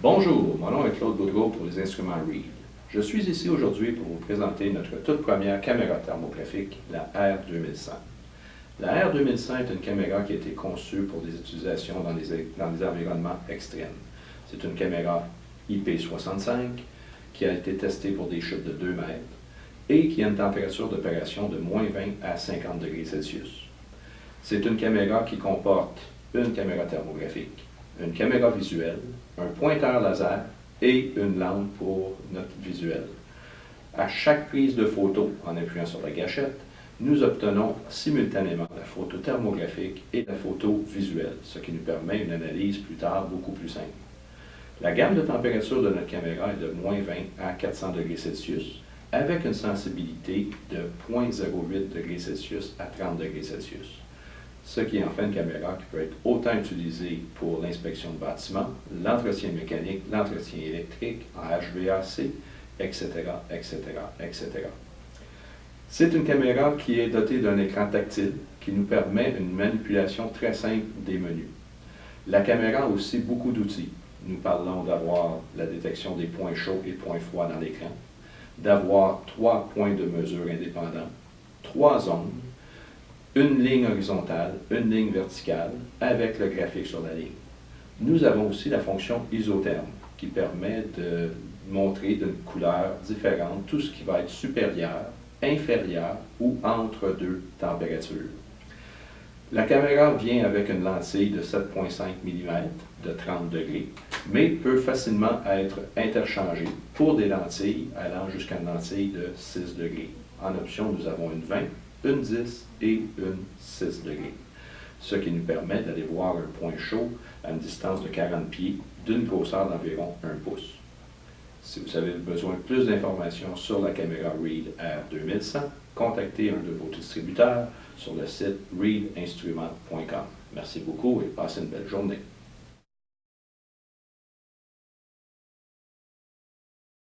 Bonjour, mon nom est Claude Boudreau pour les instruments Reed. Je suis ici aujourd'hui pour vous présenter notre toute première caméra thermographique, la R2100. La R2100 est une caméra qui a été conçue pour des utilisations dans des environnements extrêmes. C'est une caméra IP65 qui a été testée pour des chutes de 2 mètres et qui a une température d'opération de moins 20 à 50 degrés Celsius. C'est une caméra qui comporte une caméra thermographique, une caméra visuelle, un pointeur laser et une lampe pour notre visuel. À chaque prise de photo, en appuyant sur la gâchette, nous obtenons simultanément la photo thermographique et la photo visuelle, ce qui nous permet une analyse plus tard beaucoup plus simple. La gamme de température de notre caméra est de moins 20 à 400 degrés Celsius, avec une sensibilité de 0,08 degrés Celsius à 30 degrés Celsius. Ce qui en fait une caméra qui peut être autant utilisée pour l'inspection de bâtiments, l'entretien mécanique, l'entretien électrique, en HVAC, etc., etc., etc. C'est une caméra qui est dotée d'un écran tactile qui nous permet une manipulation très simple des menus. La caméra a aussi beaucoup d'outils. Nous parlons d'avoir la détection des points chauds et points froids dans l'écran, d'avoir 3 points de mesure indépendants, 3 zones, une ligne horizontale, une ligne verticale, avec le graphique sur la ligne. Nous avons aussi la fonction isotherme, qui permet de montrer d'une couleur différente tout ce qui va être supérieur, inférieur ou entre deux températures. La caméra vient avec une lentille de 7,5 mm de 30 degrés, mais peut facilement être interchangée pour des lentilles allant jusqu'à une lentille de 6 degrés. En option, nous avons une 20, une 10 et une 6 degrés, ce qui nous permet d'aller voir un point chaud à une distance de 40 pieds d'une grosseur d'environ 1 pouce. Si vous avez besoin de plus d'informations sur la caméra Reed R2100, contactez un de vos distributeurs sur le site reedinstrument.com. Merci beaucoup et passez une belle journée.